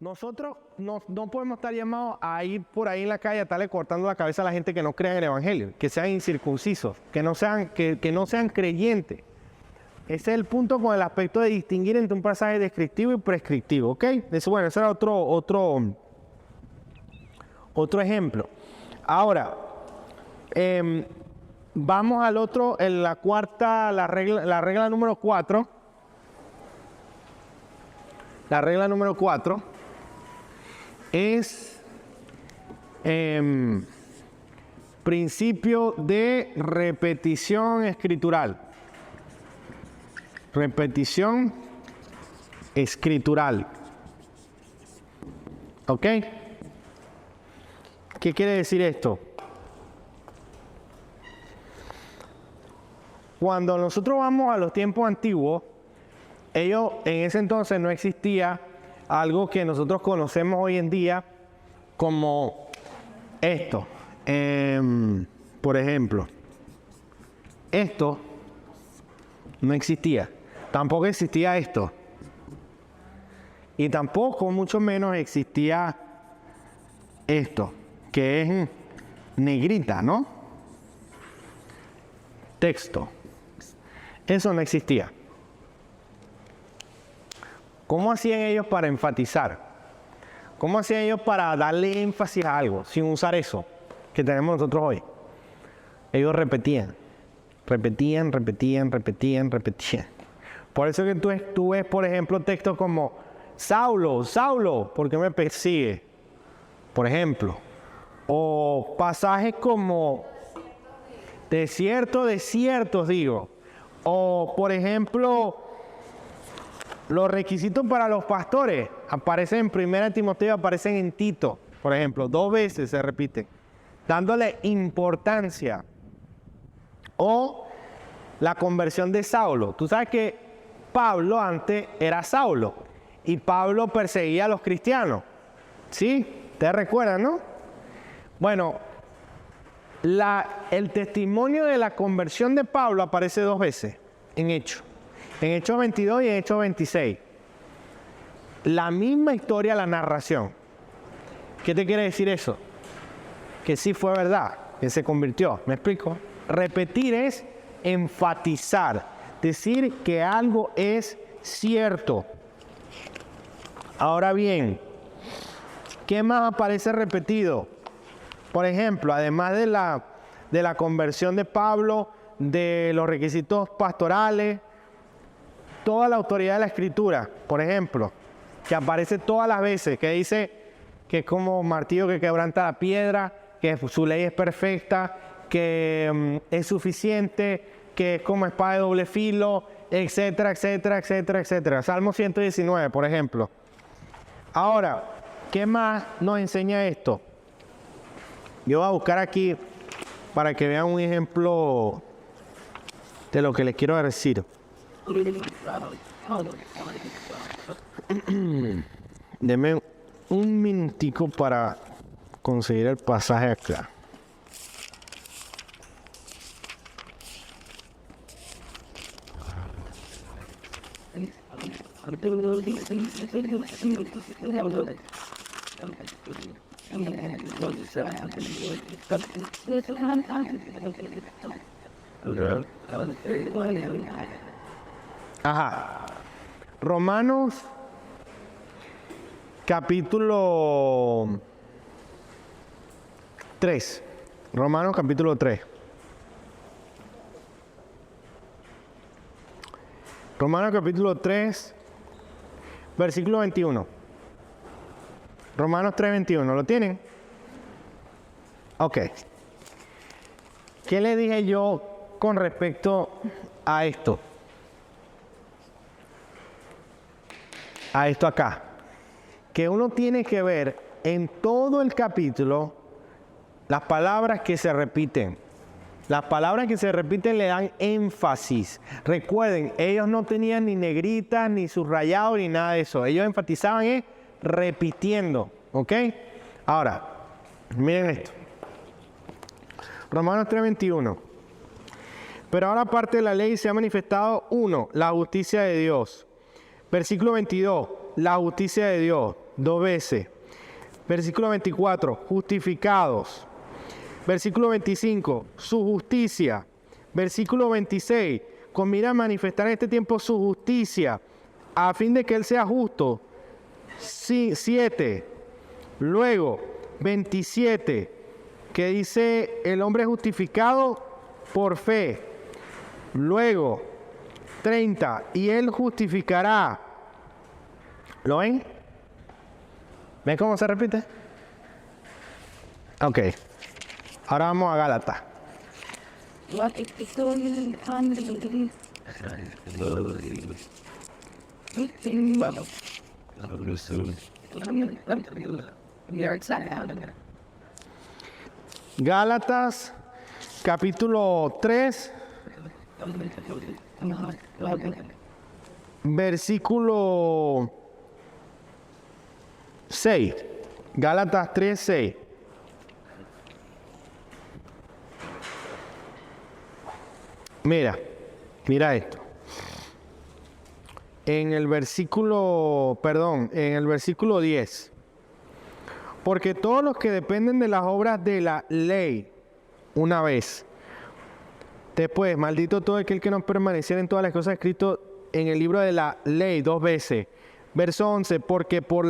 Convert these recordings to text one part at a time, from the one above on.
nosotros no podemos estar llamados a ir por ahí en la calle a estarle cortando la cabeza a la gente que no crea en el Evangelio, que sean incircuncisos, que no sean creyentes. Ese es el punto con el aspecto de distinguir entre un pasaje descriptivo y prescriptivo, ¿ok? Bueno, ese era otro ejemplo. Ahora, vamos al otro, en la cuarta, la regla número 4. La regla número 4 es principio de repetición escritural. Repetición escritural. ¿Ok? ¿Qué quiere decir esto? Cuando nosotros vamos a los tiempos antiguos, en ese entonces no existía algo que nosotros conocemos hoy en día como esto. Por ejemplo, esto no existía. Tampoco existía esto. Y tampoco, mucho menos, existía esto, que es negrita, ¿no? Texto. Eso no existía. ¿Cómo hacían ellos para enfatizar? ¿Cómo hacían ellos para darle énfasis a algo sin usar eso que tenemos nosotros hoy? Ellos repetían. Por eso que tú ves, por ejemplo, textos como Saulo, Saulo, ¿por qué me persigue? Por ejemplo. O pasajes como desiertos, digo. O, por ejemplo, los requisitos para los pastores aparecen en 1 Timoteo, aparecen en Tito, por ejemplo, 2 veces se repiten, dándole importancia. O la conversión de Saulo. Tú sabes que Pablo antes era Saulo y Pablo perseguía a los cristianos. ¿Sí? ¿Te recuerdan, no? Bueno, el testimonio de la conversión de Pablo aparece 2 veces en Hechos. En Hechos 22 y en Hechos 26. La misma historia, la narración. ¿Qué te quiere decir eso? Que sí fue verdad, que se convirtió. ¿Me explico? Repetir es enfatizar, decir que algo es cierto. Ahora bien, ¿qué más aparece repetido? Por ejemplo, además de la conversión de Pablo, de los requisitos pastorales, toda la autoridad de la Escritura, por ejemplo, que aparece todas las veces, que dice que es como martillo que quebranta la piedra, que su ley es perfecta, que es suficiente, que es como espada de doble filo, etcétera, etcétera, etcétera, etcétera. Salmo 119, por ejemplo. Ahora, ¿qué más nos enseña esto? Yo voy a buscar aquí para que vean un ejemplo de lo que les quiero decir. Deme un minutico para conseguir el pasaje acá. Ajá. Romanos capítulo 3. Romanos capítulo 3. Romanos capítulo 3, versículo 21. Romanos 3, 21. ¿Lo tienen? Ok. ¿Qué le dije yo con respecto a esto? A esto acá. Que uno tiene que ver en todo el capítulo las palabras que se repiten. Las palabras que se repiten le dan énfasis. Recuerden, ellos no tenían ni negritas, ni subrayados, ni nada de eso. Ellos enfatizaban repitiendo. ¿Ok? Ahora, miren esto. Romanos 3:21. Pero ahora aparte de la ley se ha manifestado, 1, la justicia de Dios. Versículo 22, la justicia de Dios. 2 veces. Versículo 24, justificados. Versículo 25, su justicia. Versículo 26, con mira a manifestar en este tiempo su justicia, a fin de que Él sea justo. 7. Luego, 27, que dice el hombre justificado por fe. Luego, 30, y Él justificará. ¿Lo ven? ¿Ven cómo se repite? Ok. Ahora vamos a Gálatas. Gálatas, capítulo 3, versículo 6. Gálatas 3, 6. Mira esto. En el versículo 10. Porque todos los que dependen de las obras de la ley, una vez. Después, maldito todo aquel que no permaneciera en todas las cosas escritas en el libro de la ley, 2 veces. Verso 11, porque por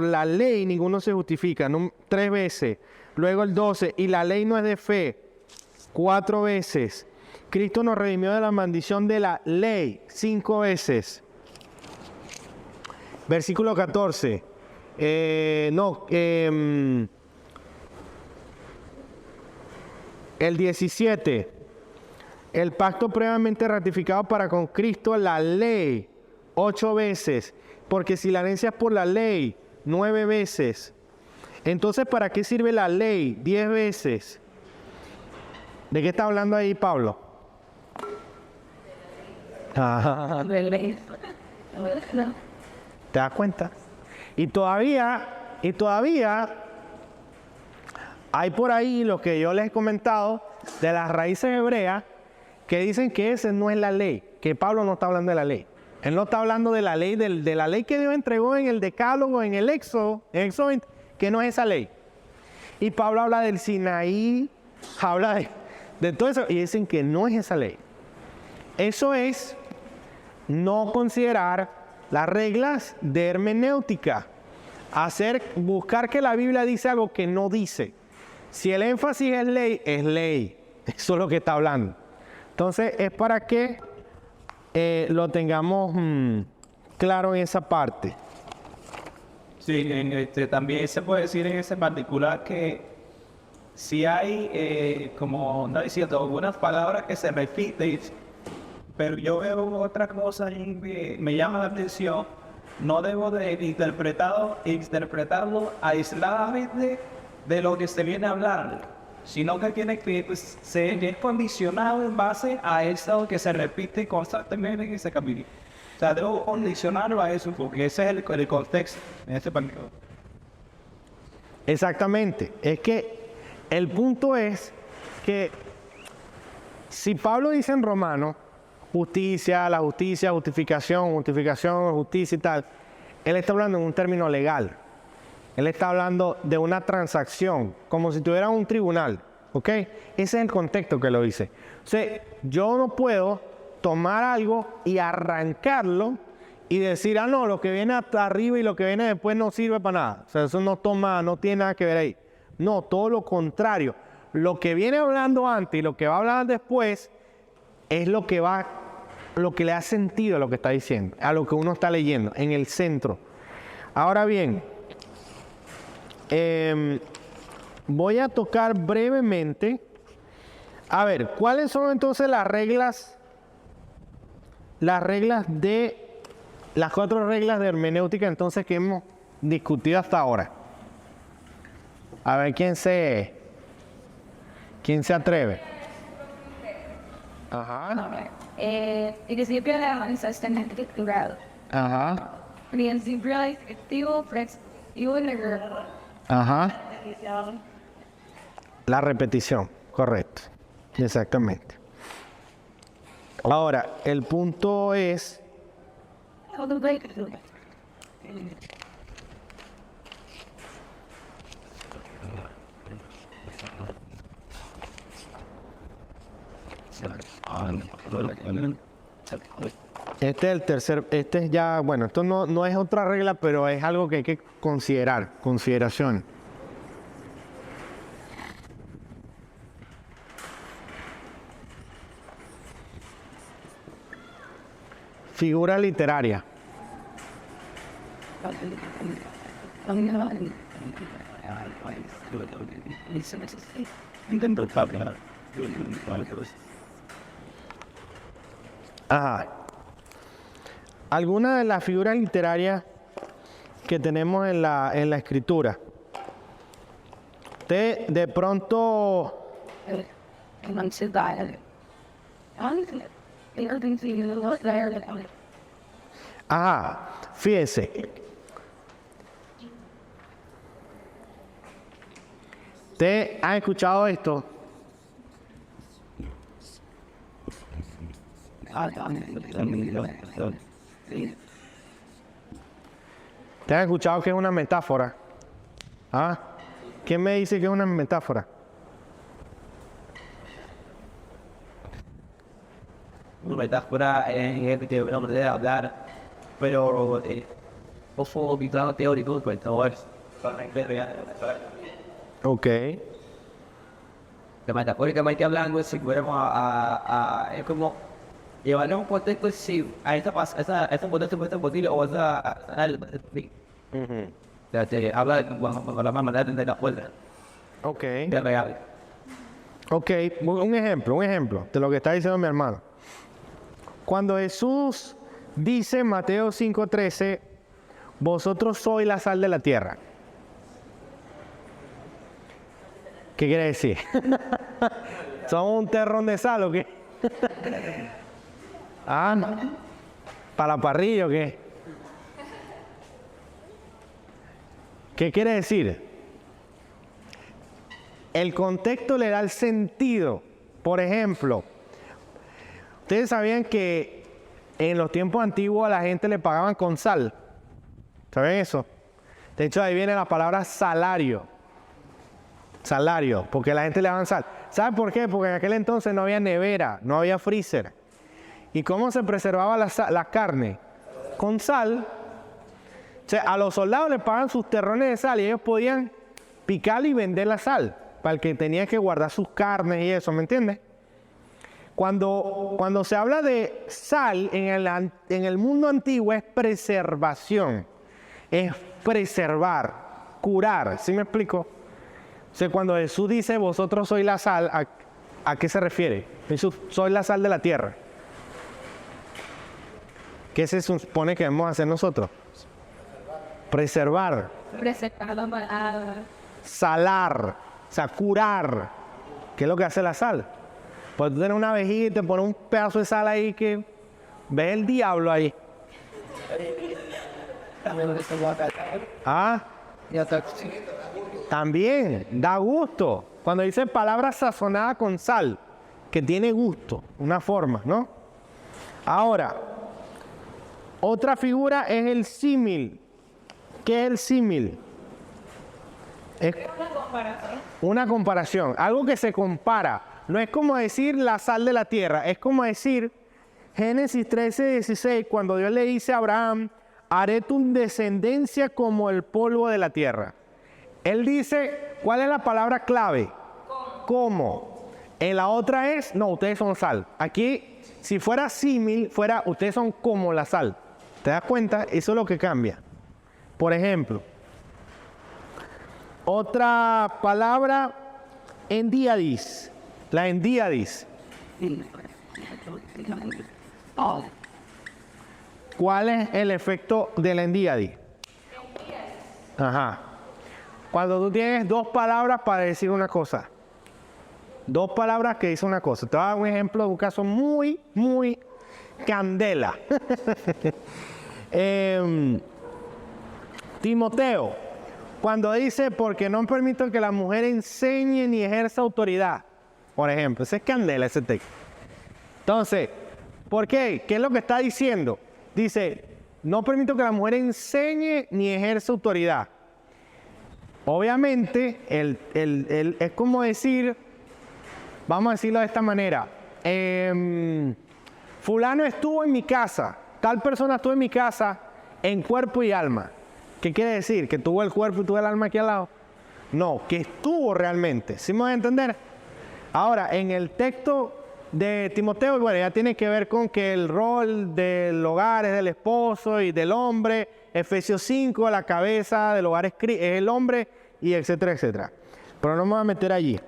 la ley ninguno se justifica, 3 veces. Luego el 12, y la ley no es de fe, 4 veces. Cristo nos redimió de la maldición de la ley, 5 veces. Versículo 14. El 17. El pacto previamente ratificado para con Cristo, la ley, 8 veces. Porque si la herencia es por la ley, 9 veces. Entonces, ¿para qué sirve la ley? 10 veces. ¿De qué está hablando ahí Pablo? ¿Te das cuenta? Y todavía hay por ahí lo que yo les he comentado de las raíces hebreas que dicen que esa no es la ley, que Pablo no está hablando de la ley. Él no está hablando de la ley, de la ley que Dios entregó en el Decálogo, en el Éxodo, Éxodo 20, que no es esa ley. Y Pablo habla del Sinaí, habla de todo eso, y dicen que no es esa ley. Eso es no considerar las reglas de hermenéutica, buscar que la Biblia dice algo que no dice. Si el énfasis es ley, es ley. Eso es lo que está hablando. Entonces, es para que lo tengamos claro en esa parte. Sí, también se puede decir en ese particular que si hay, como no diciendo, algunas palabras que se repiten, pero yo veo otra cosa y me llama la atención. No debo de interpretarlo aisladamente de lo que se viene hablando, sino que tiene que ser condicionado en base a eso que se repite constantemente en ese camino. O sea, debo condicionarlo a eso, porque ese es el contexto en este partido. Exactamente. Es que el punto es que si Pablo dice en Romanos, justicia, la justicia, justificación, justicia y tal, él está hablando en un término legal. Él está hablando de una transacción, como si tuviera un tribunal, ¿ok? Ese es el contexto que lo dice. O sea, yo no puedo tomar algo y arrancarlo y decir, no, lo que viene hasta arriba y lo que viene después no sirve para nada. O sea, eso no tiene nada que ver ahí. No, todo lo contrario. Lo que viene hablando antes y lo que va a hablar después es lo que le da sentido a lo que está diciendo, a lo que uno está leyendo, en el centro. Ahora bien, voy a tocar brevemente, a ver, ¿cuáles son entonces las de las 4 reglas de hermenéutica entonces que hemos discutido hasta ahora? A ver, ¿quién se atreve? Ajá. Principio de la organización estructural. Ajá. Principio efectivo, flexivo y regular. Ajá. La repetición, correcto. Exactamente. Ahora, el punto es Este es el tercer, este es ya, bueno, esto no es otra regla, pero es algo que hay que considerar, consideración. Figura literaria. Ajá. Algunas de las figuras literarias que tenemos en la escritura. Usted de pronto ajá, fíjese. ¿Usted ha escuchado esto? ¿Te has escuchado que es una metáfora? ¿Ah? ¿Quién me dice que es una metáfora? Una metáfora es que una manera de hablar, pero poco ubicado teórico, pues no es Ok. que metafóricamente hablando, si fuéramos es como llevarlo a un contexto, si a esta contexto puede ser posible o esa te habla con la manera de la fuerza, Ok. de real. Ok, un ejemplo de lo que está diciendo mi hermano. Cuando Jesús dice en Mateo 5:13, vosotros sois la sal de la tierra. ¿Qué quiere decir? ¿Somos un terrón de sal o qué? Ah, no. ¿Para la parrilla o qué? ¿Qué quiere decir? El contexto le da el sentido. Por ejemplo, ustedes sabían que en los tiempos antiguos a la gente le pagaban con sal. ¿Saben eso? De hecho, ahí viene la palabra salario. Salario, porque la gente le daban sal. ¿Saben por qué? Porque en aquel entonces no había nevera, no había freezer. ¿Y cómo se preservaba la carne? Con sal. O sea, a los soldados les pagaban sus terrones de sal y ellos podían picar y vender la sal para el que tenía que guardar sus carnes y eso, ¿me entiendes? Cuando se habla de sal en el mundo antiguo es preservación, es preservar, curar, ¿sí me explico? O sea, cuando Jesús dice, vosotros sois la sal, ¿a qué se refiere? Jesús, soy la sal de la tierra. ¿Qué se supone que debemos hacer nosotros? Preservar. Salar, o sea, curar. ¿Qué es lo que hace la sal? Pues tú tienes una vejiga y te pones un pedazo de sal ahí que ves el diablo ahí. Ah, también da gusto. Cuando dice palabra sazonada con sal, que tiene gusto, una forma, ¿no? Ahora, otra figura es el símil. ¿Qué es el símil? Es una comparación, algo que se compara. No es como decir la sal de la tierra, es como decir Génesis 13:16, cuando Dios le dice a Abraham, haré tu descendencia como el polvo de la tierra. Él dice, ¿cuál es la palabra clave? ¿Cómo? En la otra es, no, ustedes son sal. Aquí, si fuera símil, fuera, ustedes son como la sal. ¿Te das cuenta? Eso es lo que cambia. Por ejemplo, otra palabra, endíadis. La endíadis. ¿Cuál es el efecto de la endíadis? Ajá. Cuando tú tienes dos palabras para decir una cosa. Dos palabras que dicen una cosa. Te voy a dar un ejemplo de un caso muy, muy candela. Timoteo, cuando dice, porque no permito que la mujer enseñe ni ejerza autoridad. Por ejemplo, ese es candela ese texto. Entonces, ¿por qué? ¿Qué es lo que está diciendo? Dice, no permito que la mujer enseñe ni ejerza autoridad. Obviamente, es como decir, vamos a decirlo de esta manera, fulano estuvo en mi casa, tal persona estuvo en mi casa en cuerpo y alma. ¿Qué quiere decir? ¿Que tuvo el cuerpo y tuvo el alma aquí al lado? No, que estuvo realmente. ¿Sí me van a entender? Ahora, en el texto de Timoteo, bueno, ya tiene que ver con que el rol del hogar es del esposo y del hombre. Efesios 5, la cabeza del hogar es el hombre, y etcétera, etcétera. Pero no me voy a meter allí.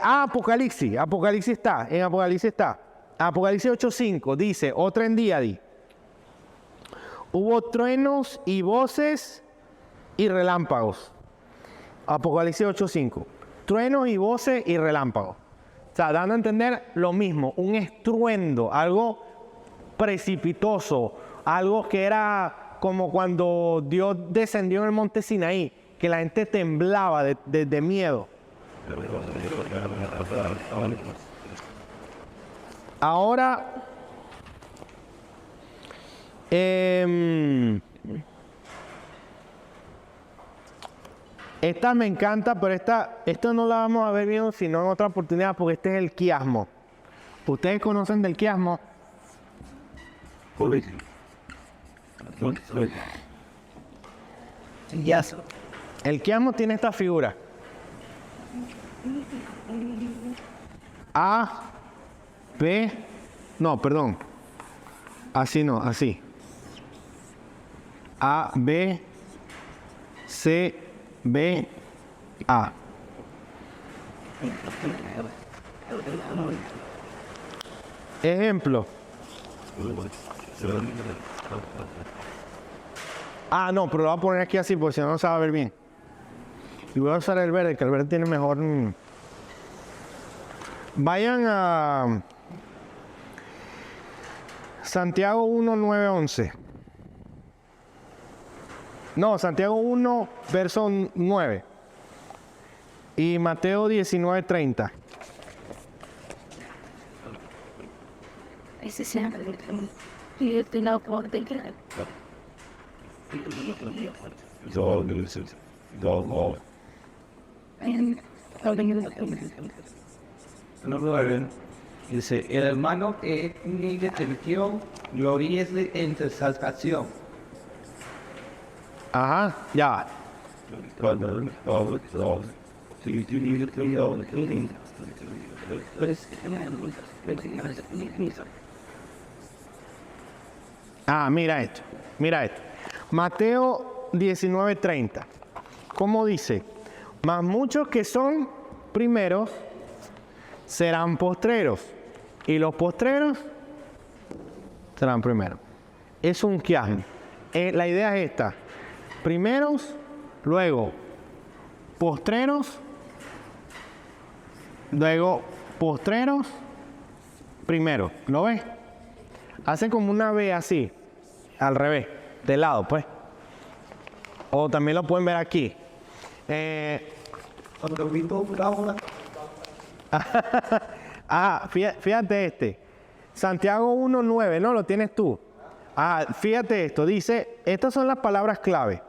Apocalipsis. Apocalipsis está. En Apocalipsis está. Apocalipsis 8:5 dice, otra en día di. Hubo truenos y voces y relámpagos. Apocalipsis 8:5. Truenos y voces y relámpagos. O sea, dando a entender lo mismo, un estruendo, algo precipitoso, algo que era como cuando Dios descendió en el monte Sinaí, que la gente temblaba de miedo. Ahora, esta me encanta, pero esto no la vamos a ver bien sino en otra oportunidad, porque este es el quiasmo. ¿Ustedes conocen del quiasmo? El quiasmo tiene esta figura. A, B, no, perdón. Así no, así. A, B, C, B, A. Ejemplo. No, pero lo voy a poner aquí así porque si no, no se va a ver bien. Y voy a usar el verde, que el verde tiene mejor. Vayan a Santiago 1, 9, 11. No, Santiago 1, verso 9. Y Mateo 19, 30. Ese se llama y este no por de que Dice, el hermano que ni detención, gloríese en tu salvación. Ajá, ya. Mira esto, mira esto. Mateo 19:30. ¿Cómo dice? Mas muchos que son primeros serán postreros, y los postreros serán primeros. Es un quiasmo. La idea es esta: primeros, luego postreros, luego postreros, primero. ¿Lo ves? Hace como una V así, al revés, de lado, pues. O también lo pueden ver aquí. Fíjate este. Santiago 1:9, ¿no? Lo tienes tú. Fíjate esto. Dice, estas son las palabras clave.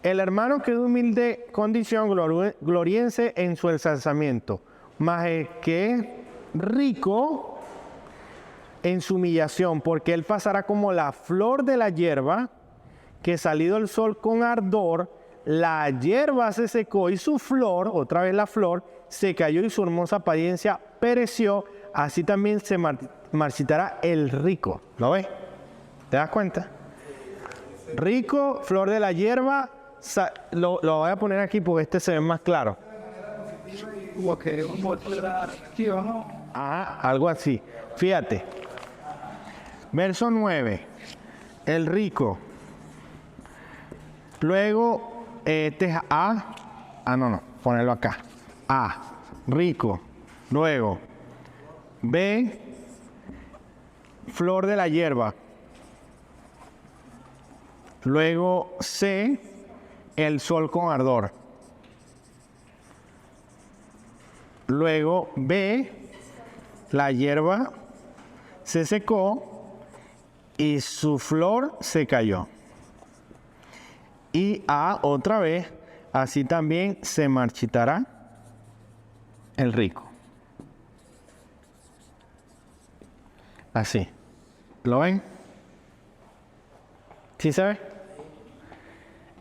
El hermano que de humilde condición gloríense en su ensalzamiento, mas el que es rico en su humillación, porque él pasará como la flor de la hierba, que salido el sol con ardor, la hierba se secó y su flor, otra vez la flor, se cayó y su hermosa apariencia pereció. Así también se marchitará el rico. ¿Lo ves? ¿Te das cuenta? Rico, flor de la hierba. Lo voy a poner aquí porque este se ve más claro. Algo así. Fíjate. Verso 9. El rico. Luego, este es A. No, ponerlo acá. A. Rico. Luego, B. Flor de la hierba. Luego, C. El sol con ardor. Luego, B. La hierba se secó y su flor se cayó. Y A, otra vez, así también se marchitará el rico. Así. ¿Lo ven? ¿Sí se ve?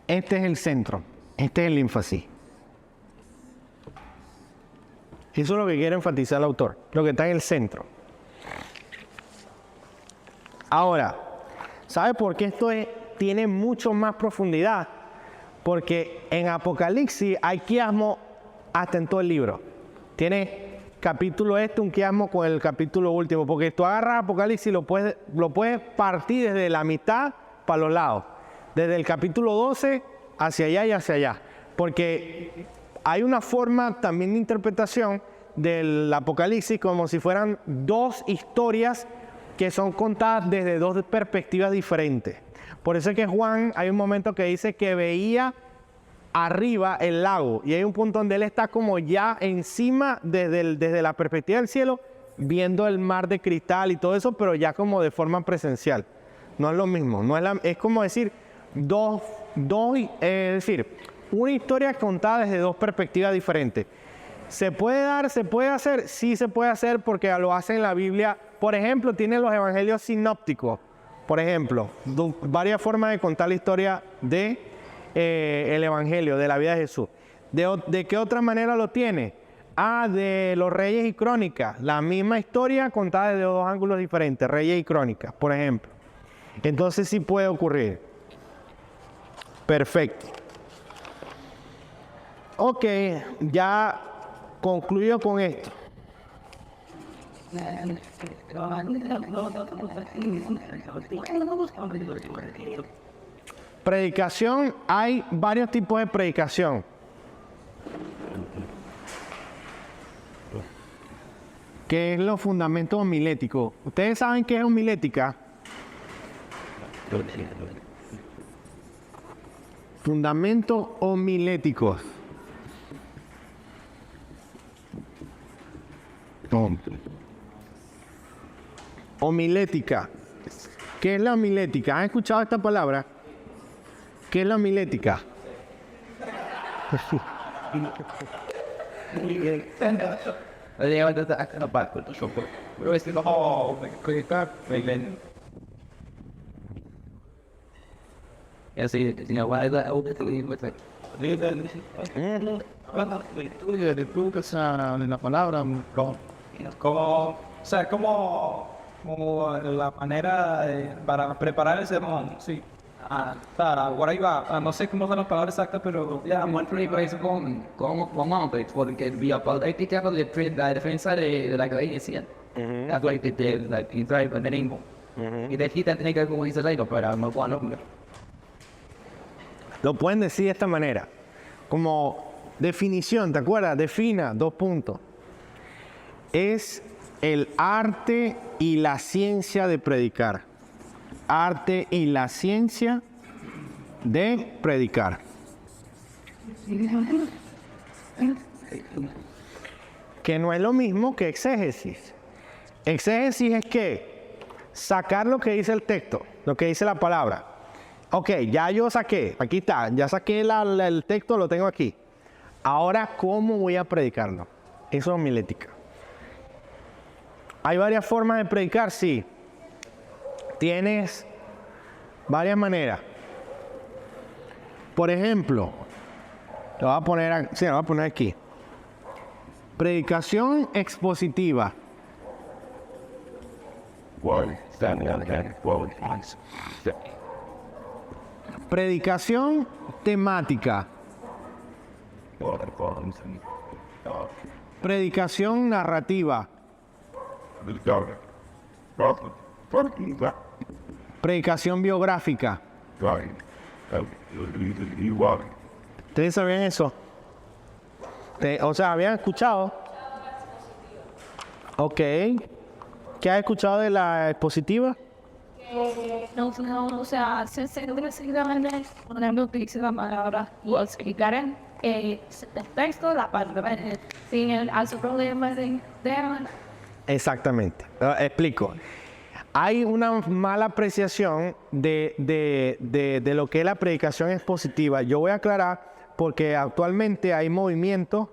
Este es el centro. Este es el énfasis. Eso es lo que quiere enfatizar el autor. Lo que está en el centro. Ahora, ¿sabe por qué tiene mucho más profundidad? Porque en Apocalipsis hay quiasmo hasta en todo el libro. Tiene capítulo un quiasmo con el capítulo último, porque tú agarras Apocalipsis y lo puedes partir desde la mitad para los lados, desde el capítulo 12 hacia allá y hacia allá, porque hay una forma también de interpretación del Apocalipsis como si fueran dos historias que son contadas desde dos perspectivas diferentes. Por eso es que Juan, hay un momento que dice que veía arriba el lago, y hay un punto donde él está como ya encima desde la perspectiva del cielo, viendo el mar de cristal y todo eso, pero ya como de forma presencial. No es lo mismo, es como decir es decir, una historia contada desde dos perspectivas diferentes. ¿Se puede hacer? Sí se puede hacer, porque lo hace en la Biblia. Por ejemplo, tiene los evangelios sinópticos, por ejemplo, varias formas de contar la historia de el evangelio, de la vida de Jesús. ¿De qué otra manera lo tiene? De los Reyes y Crónicas, la misma historia contada desde dos ángulos diferentes, Reyes y Crónicas, por ejemplo. Entonces sí puede ocurrir. Perfecto. Ok, ya concluyo con esto. Predicación, hay varios tipos de predicación. ¿Qué es los fundamentos homiléticos? ¿Ustedes saben qué es homilética? Fundamentos homiléticos. Homilética. ¿Qué es la homilética? ¿Han escuchado esta palabra? ¿Qué es la homilética? La palabra como, o sea, como la manera para preparar el sermón, sí. Por ahí va. No sé cómo son las palabras exactas, pero ya. Porque la defensa de la iglesia. Y de aquí tiene que como dice el pero no puedo. Lo pueden decir de esta manera, como definición, ¿te acuerdas? Defina, 2 puntos. Es el arte y la ciencia de predicar. Arte y la ciencia de predicar. Que no es lo mismo que exégesis. Exégesis es que sacar lo que dice el texto, lo que dice la palabra. Ok, ya yo saqué, aquí está, ya saqué el texto, lo tengo aquí. Ahora, ¿cómo voy a predicarlo? Eso es homilética. ¿Hay varias formas de predicar? Sí. Tienes varias maneras. Por ejemplo, lo voy a poner aquí. Predicación expositiva. Predicación temática. Predicación narrativa. Predicación biográfica. ¿Ustedes sabían eso? O sea, ¿habían escuchado? Ok. ¿Qué has escuchado de la expositiva? No, o sea, se seguramente una dice la palabra, lo explicarán, el texto, la palabra, sin el problema de Exactamente. Explico. Hay una mala apreciación de lo que es la predicación expositiva. Yo voy a aclarar porque actualmente hay movimientos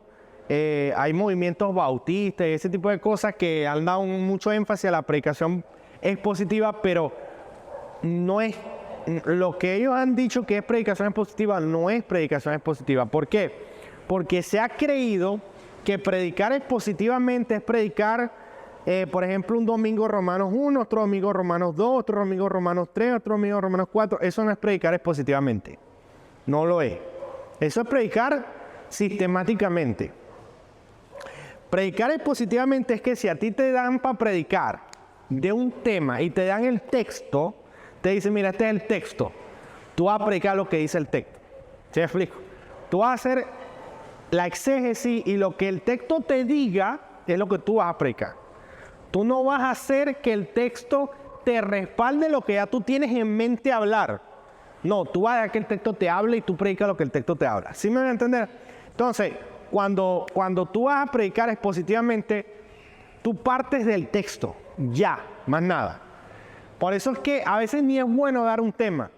bautistas y ese tipo de cosas que han dado mucho énfasis a la predicación expositiva, pero no es lo que ellos han dicho que es predicación expositiva, no es predicación expositiva. ¿Por qué? Porque se ha creído que predicar expositivamente es predicar, por ejemplo, un domingo Romanos 1, otro domingo Romanos 2, otro domingo Romanos 3, otro domingo Romanos 4. Eso no es predicar expositivamente. No lo es. Eso es predicar sistemáticamente. Predicar expositivamente es que si a ti te dan para predicar de un tema y te dan el texto, te dicen, mira, este es el texto. Tú vas a predicar lo que dice el texto. ¿Sí me explico? Tú vas a hacer la exégesis y lo que el texto te diga es lo que tú vas a predicar. Tú no vas a hacer que el texto te respalde lo que ya tú tienes en mente hablar. No, tú vas a dejar que el texto te hable y tú predicas lo que el texto te habla. ¿Sí me van a entender? Entonces, cuando tú vas a predicar expositivamente, tú partes del texto, ya, más nada. Por eso es que a veces ni es bueno dar un tema,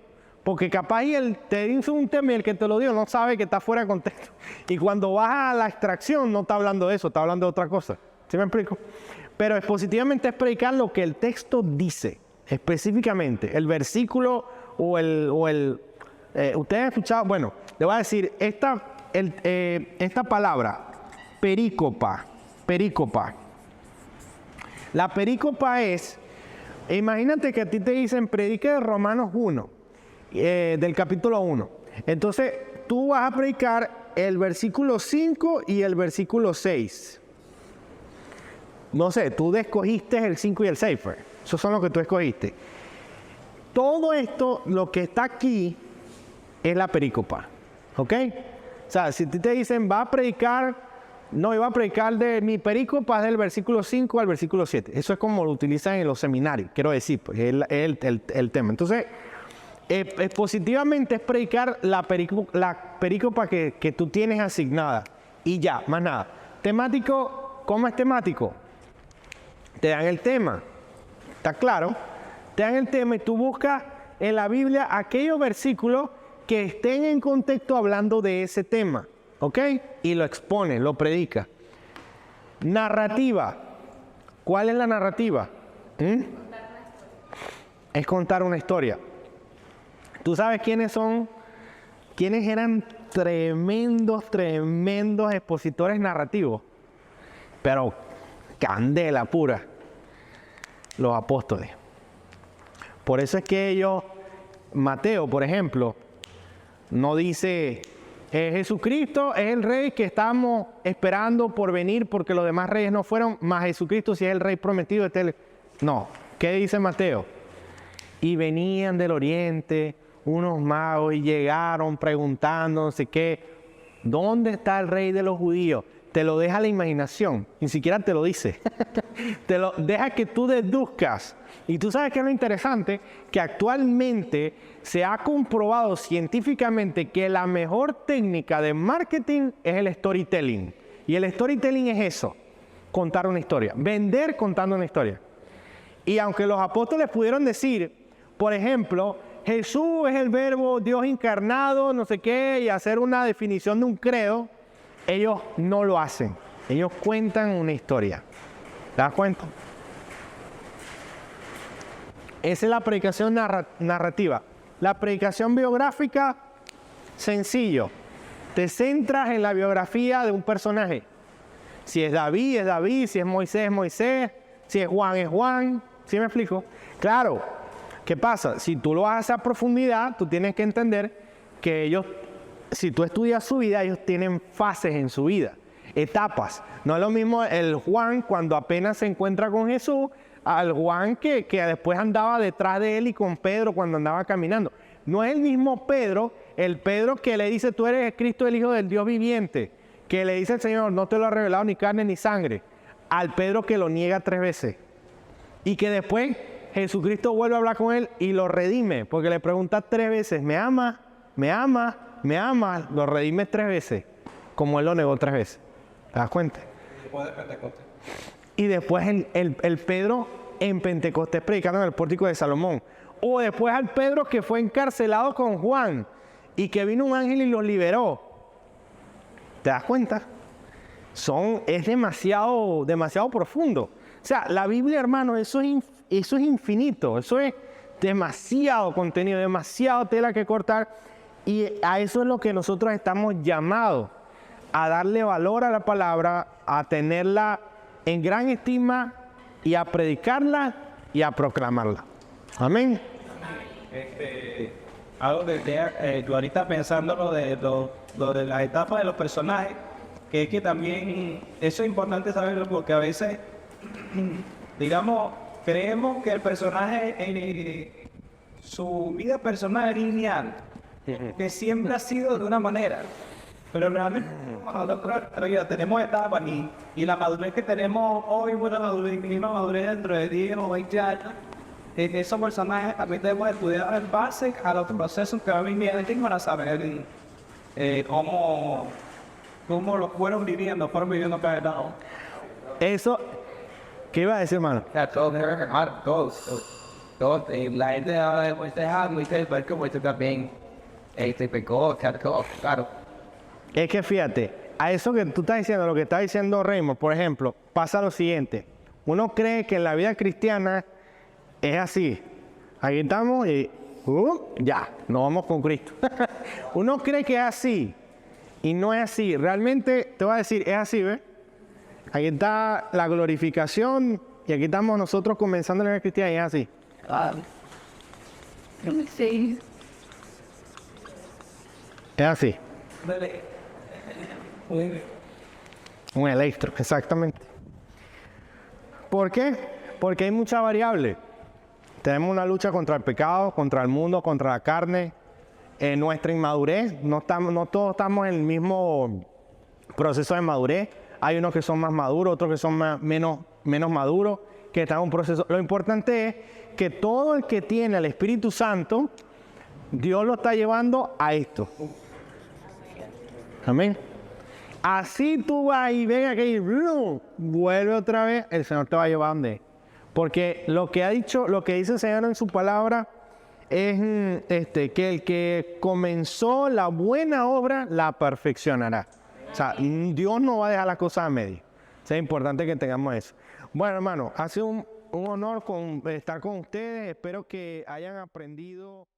porque capaz te dice un tema y el que te lo dio no sabe que está fuera de contexto. Y cuando vas a la extracción no está hablando de eso, está hablando de otra cosa. ¿Sí me explico? Pero expositivamente es predicar lo que el texto dice, específicamente. El versículo ustedes han escuchado, bueno, le voy a decir, esta palabra, perícopa. La perícopa es, imagínate que a ti te dicen, predique de Romanos 1, del capítulo 1. Entonces, tú vas a predicar el versículo 5 y el versículo 6. No sé, tú escogiste el 5 y el 6, pues. Esos son los que tú escogiste. Todo esto, lo que está aquí, es la perícopa. ¿Ok? O sea, si te dicen, va a predicar, no, iba a predicar de mi perícopa del versículo 5 al versículo 7. Eso es como lo utilizan en los seminarios, quiero decir, pues es el tema. Entonces, positivamente es predicar la perícopa que tú tienes asignada. Y ya, más nada. Temático, ¿cómo es temático? Te dan el tema. ¿Está claro? Te dan el tema y tú buscas en la Biblia aquellos versículos que estén en contexto hablando de ese tema. ¿Ok? Y lo expone, lo predica. Narrativa. ¿Cuál es la narrativa? Es contar una historia. ¿Tú sabes quiénes eran tremendos expositores narrativos? Pero candela pura. Los apóstoles. Por eso es que Mateo, por ejemplo, no dice, Jesucristo es el rey que estamos esperando por venir porque los demás reyes no fueron, más Jesucristo si es el rey prometido. No, ¿qué dice Mateo? Y venían del oriente unos magos y llegaron preguntando no sé qué, ¿dónde está el rey de los judíos? Te lo deja la imaginación, ni siquiera te lo dice. Te lo deja que tú deduzcas. Y tú sabes que es lo interesante, que actualmente se ha comprobado científicamente que la mejor técnica de marketing es el storytelling. Y el storytelling es eso, contar una historia, vender contando una historia. Y aunque los apóstoles pudieron decir, por ejemplo, Jesús es el verbo Dios encarnado, no sé qué, y hacer una definición de un credo, ellos no lo hacen. Ellos cuentan una historia. ¿Te das cuenta? Esa es la predicación narrativa. La predicación biográfica, sencillo. Te centras en la biografía de un personaje. Si es David, es David. Si es Moisés, es Moisés. Si es Juan, es Juan. ¿Sí me explico? Claro. ¿Qué pasa? Si tú lo haces a profundidad, tú tienes que entender que ellos, si tú estudias su vida, ellos tienen fases en su vida, etapas. No es lo mismo el Juan cuando apenas se encuentra con Jesús, al Juan que después andaba detrás de él y con Pedro cuando andaba caminando. No es el mismo Pedro, el Pedro que le dice, tú eres Cristo, el Hijo del Dios viviente, que le dice el Señor, no te lo ha revelado ni carne ni sangre, al Pedro que lo niega 3 veces. Y que después Jesucristo vuelve a hablar con él y lo redime, porque le pregunta 3 veces, ¿me ama? ¿Me ama? ¿Me ama? Lo redime 3 veces, como él lo negó 3 veces. ¿Te das cuenta? Después de Pentecostés. Y después el Pedro en Pentecostés predicando en el pórtico de Salomón. O después al Pedro que fue encarcelado con Juan y que vino un ángel y los liberó. ¿Te das cuenta? Es demasiado profundo. O sea, la Biblia, hermano, eso es eso es infinito, eso es demasiado contenido, demasiado tela que cortar. Y a eso es lo que nosotros estamos llamados, a darle valor a la palabra, a tenerla en gran estima y a predicarla y a proclamarla. Amén. Algo que tú ahorita pensando lo de las etapas de los personajes, que es que también eso es importante saberlo porque a veces, digamos, creemos que el personaje, su vida personal es lineal, que siempre ha sido de una manera, pero realmente tenemos etapas y la madurez que tenemos hoy, una madurez, misma madurez dentro de 10 o 20 años. Esos personajes también debemos estudiar en base a los procesos que a mí me dedican para saber cómo lo fueron viviendo cada etapa. Eso, ¿qué iba a decir, hermano? Todos, la gente ahora después de muy ver cómo esto también pegó, claro. Es que fíjate, a eso que tú estás diciendo, lo que está diciendo Raymond, por ejemplo, pasa lo siguiente. Uno cree que en la vida cristiana es así. Aquí estamos y ya, nos vamos con Cristo. Uno cree que es así y no es así. Realmente, te voy a decir, es así, ¿ves? Aquí está la glorificación y aquí estamos nosotros comenzando la vida cristiana y es así. Sí. Es así. Un electro, exactamente. ¿Por qué? Porque hay muchas variables. Tenemos una lucha contra el pecado, contra el mundo, contra la carne. Nuestra inmadurez, no todos estamos en el mismo proceso de madurez. Hay unos que son más maduros, otros que son menos maduros, que están en un proceso. Lo importante es que todo el que tiene el Espíritu Santo, Dios lo está llevando a esto. Amén. Así tú vas y ven aquí, vuelve otra vez, el Señor te va a llevar a donde. Porque lo que ha dicho, lo que dice el Señor en su palabra es que el que comenzó la buena obra la perfeccionará. O sea, Dios no va a dejar las cosas a medio. O sea, es importante que tengamos eso. Bueno, hermano, ha sido un honor estar con ustedes. Espero que hayan aprendido.